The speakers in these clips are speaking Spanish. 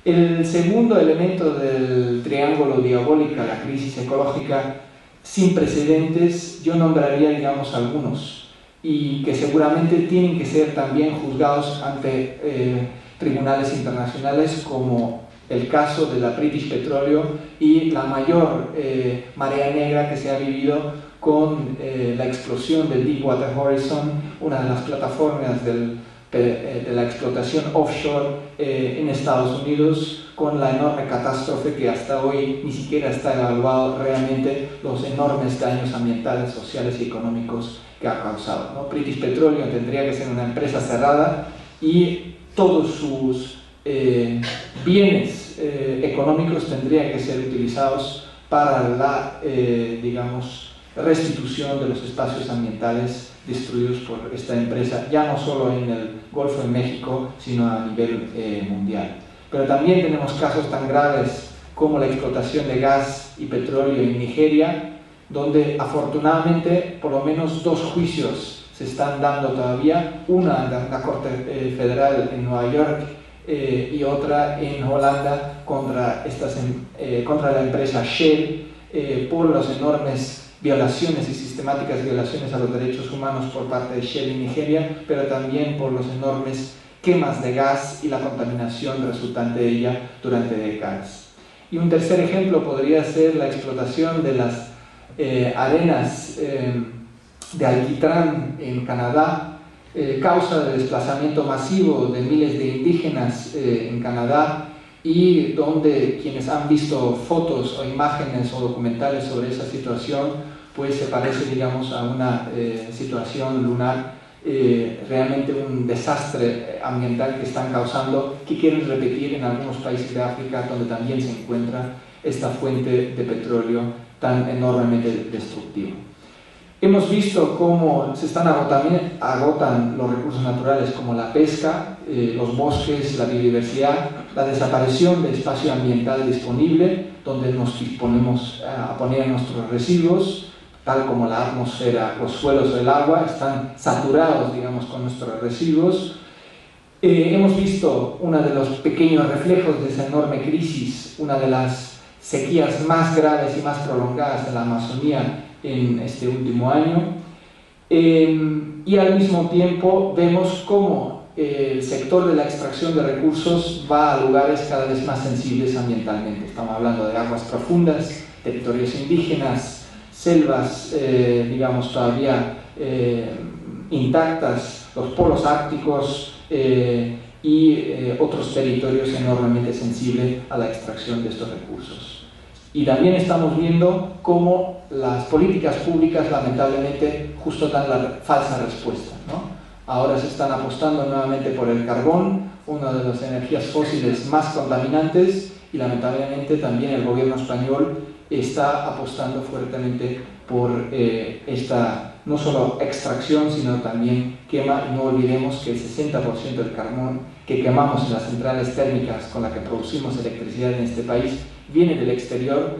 El segundo elemento del triángulo diabólico, la crisis ecológica sin precedentes, yo nombraría, digamos, algunos, y que seguramente tienen que ser también juzgados ante tribunales internacionales, como el caso de la British Petroleum y la mayor marea negra que se ha vivido con la explosión del Deepwater Horizon, una de las plataformas de la explotación offshore en Estados Unidos, con la enorme catástrofe que hasta hoy ni siquiera está evaluado realmente los enormes daños ambientales, sociales y económicos que ha causado, ¿no? British Petroleum tendría que ser una empresa cerrada y todos sus bienes económicos tendrían que ser utilizados para la, digamos, restitución de los espacios ambientales destruidos por esta empresa, ya no solo en el Golfo de México, sino a nivel mundial. Pero también tenemos casos tan graves como la explotación de gas y petróleo en Nigeria, donde afortunadamente por lo menos dos juicios se están dando todavía, una en la Corte Federal en Nueva York y otra en Holanda contra la empresa Shell por las enormes violaciones y sistemáticas violaciones a los derechos humanos por parte de Shell en Nigeria, pero también por los enormes quemas de gas y la contaminación resultante de ella durante décadas. Y un tercer ejemplo podría ser la explotación de las arenas de alquitrán en Canadá, causa de desplazamiento masivo de miles de indígenas en Canadá, y donde quienes han visto fotos o imágenes o documentales sobre esa situación, pues se parece, digamos, a una situación lunar, realmente un desastre ambiental que están causando, que quieren repetir en algunos países de África donde también se encuentra esta fuente de petróleo tan enormemente destructiva. Hemos visto cómo se agotan los recursos naturales como la pesca, los bosques, la biodiversidad, la desaparición de espacio ambiental disponible donde nos disponemos a poner nuestros residuos, tal como la atmósfera, los suelos o el agua están saturados, digamos, con nuestros residuos. Hemos visto uno de los pequeños reflejos de esa enorme crisis, una de las sequías más graves y más prolongadas de la Amazonía en este último año, y al mismo tiempo vemos cómo el sector de la extracción de recursos va a lugares cada vez más sensibles ambientalmente. Estamos hablando de aguas profundas, territorios indígenas, selvas, digamos, todavía intactas, los polos árticos y otros territorios enormemente sensibles a la extracción de estos recursos. Y también estamos viendo cómo las políticas públicas lamentablemente justo dan la falsa respuesta, ¿no? Ahora se están apostando nuevamente por el carbón, una de las energías fósiles más contaminantes, y lamentablemente también el gobierno español está apostando fuertemente por esta no solo extracción, sino también quema. Y no olvidemos que el 60% del carbón que quemamos en las centrales térmicas con las que producimos electricidad en este país viene del exterior,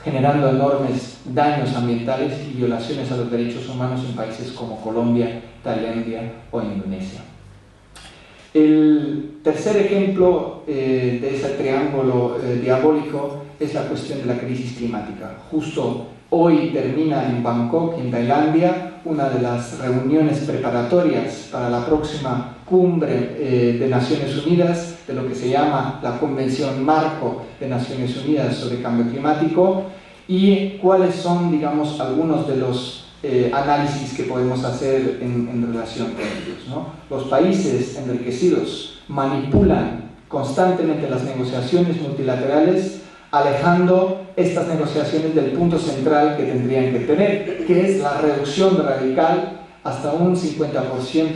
generando enormes daños ambientales y violaciones a los derechos humanos en países como Colombia, Tailandia o Indonesia. El tercer ejemplo de ese triángulo diabólico es la cuestión de la crisis climática. Justo hoy termina en Bangkok, en Tailandia, una de las reuniones preparatorias para la próxima cumbre de Naciones Unidas, de lo que se llama la Convención Marco de Naciones Unidas sobre Cambio Climático, y cuáles son, digamos, algunos de los análisis que podemos hacer en relación con ellos, ¿no? Los países enriquecidos manipulan constantemente las negociaciones multilaterales, alejando estas negociaciones del punto central que tendrían que tener, que es la reducción radical hasta un 50%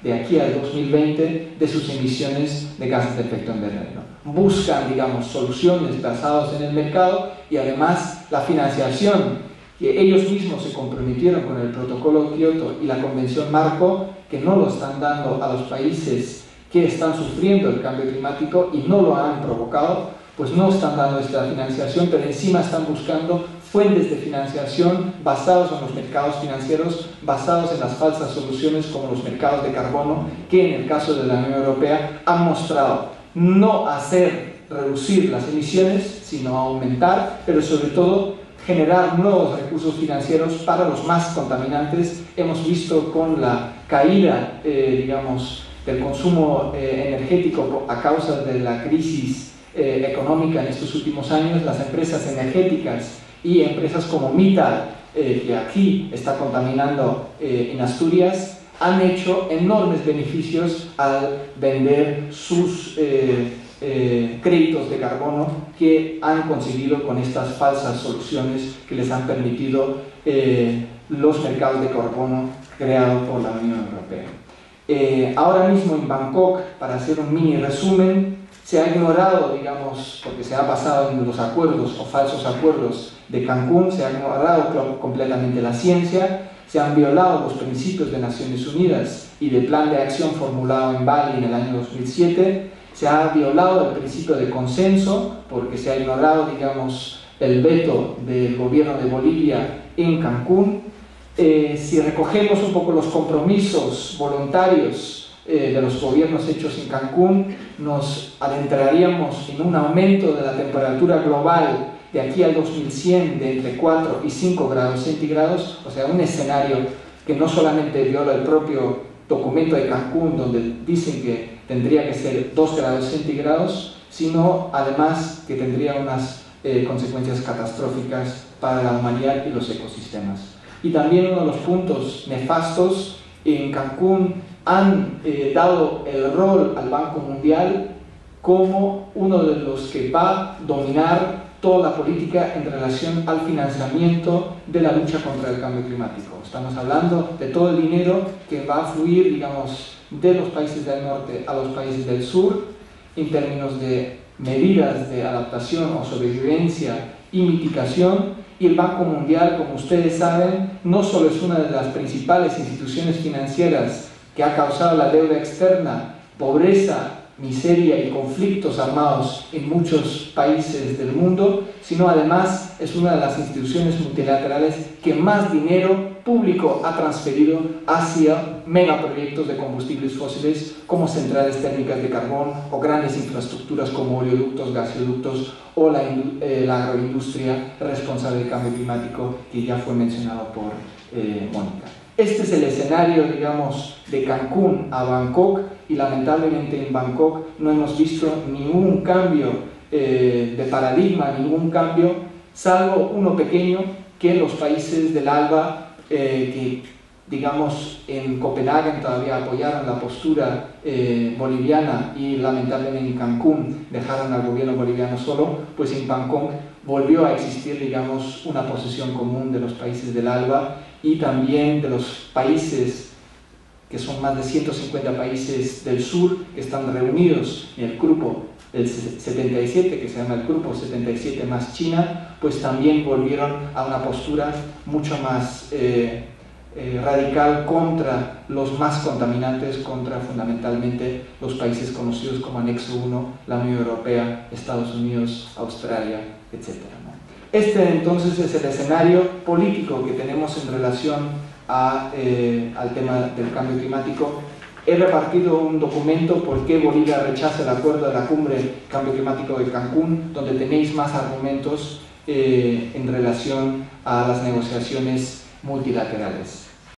de aquí al 2020 de sus emisiones de gases de efecto invernadero. Buscan, digamos, soluciones basadas en el mercado y además la financiación que ellos mismos se comprometieron con el Protocolo Kioto y la Convención Marco, que no lo están dando a los países que están sufriendo el cambio climático y no lo han provocado, pues no están dando esta financiación, pero encima están buscando fuentes de financiación basados en los mercados financieros, basados en las falsas soluciones como los mercados de carbono, que en el caso de la Unión Europea han mostrado no hacer reducir las emisiones, sino aumentar, pero sobre todo generar nuevos recursos financieros para los más contaminantes. Hemos visto con la caída, digamos, del consumo energético a causa de la crisis económica en estos últimos años, las empresas energéticas y empresas como Mittal, que aquí está contaminando en Asturias, han hecho enormes beneficios al vender sus créditos de carbono que han conseguido con estas falsas soluciones que les han permitido los mercados de carbono creados por la Unión Europea. Ahora mismo en Bangkok, para hacer un mini resumen, se ha ignorado, digamos, porque se ha basado en los acuerdos o falsos acuerdos de Cancún, se ha ignorado completamente la ciencia, se han violado los principios de Naciones Unidas y del plan de acción formulado en Bali en el año 2007, se ha violado el principio de consenso porque se ha ignorado, digamos, el veto del gobierno de Bolivia en Cancún. Si recogemos un poco los compromisos voluntarios de los gobiernos hechos en Cancún, nos adentraríamos en un aumento de la temperatura global de aquí al 2100 de entre 4 y 5 grados centígrados, o sea, un escenario que no solamente viola el propio documento de Cancún, donde dicen que tendría que ser 2 grados centígrados, sino además que tendría unas consecuencias catastróficas para la humanidad y los ecosistemas. Y también uno de los puntos nefastos, en Cancún han dado el rol al Banco Mundial como uno de los que va a dominar toda la política en relación al financiamiento de la lucha contra el cambio climático. Estamos hablando de todo el dinero que va a fluir, digamos, de los países del norte a los países del sur, en términos de medidas de adaptación o sobrevivencia y mitigación. Y el Banco Mundial, como ustedes saben, no solo es una de las principales instituciones financieras que ha causado la deuda externa, pobreza, miseria y conflictos armados en muchos países del mundo, sino además es una de las instituciones multilaterales que más dinero público ha transferido hacia megaproyectos de combustibles fósiles como centrales térmicas de carbón o grandes infraestructuras como oleoductos, gasoductos o la agroindustria responsable del cambio climático que ya fue mencionado por Mónica. Este es el escenario, digamos, de Cancún a Bangkok, y lamentablemente en Bangkok no hemos visto ningún cambio de paradigma, ningún cambio, salvo uno pequeño, que los países del ALBA, que digamos en Copenhague todavía apoyaron la postura boliviana y lamentablemente en Cancún dejaron al gobierno boliviano solo, pues en Bangkok volvió a existir, digamos, una posición común de los países del ALBA y también de los países que son más de 150 países del sur que están reunidos en el grupo del 77, que se llama el grupo 77 más China, pues también volvieron a una postura mucho más radical contra los más contaminantes, contra fundamentalmente los países conocidos como Anexo 1, la Unión Europea, Estados Unidos, Australia, etc. Este entonces es el escenario político que tenemos en relación al tema del cambio climático. He repartido un documento por qué Bolivia rechaza el acuerdo de la cumbre Cambio Climático de Cancún, donde tenéis más argumentos en relación a las negociaciones multilaterales.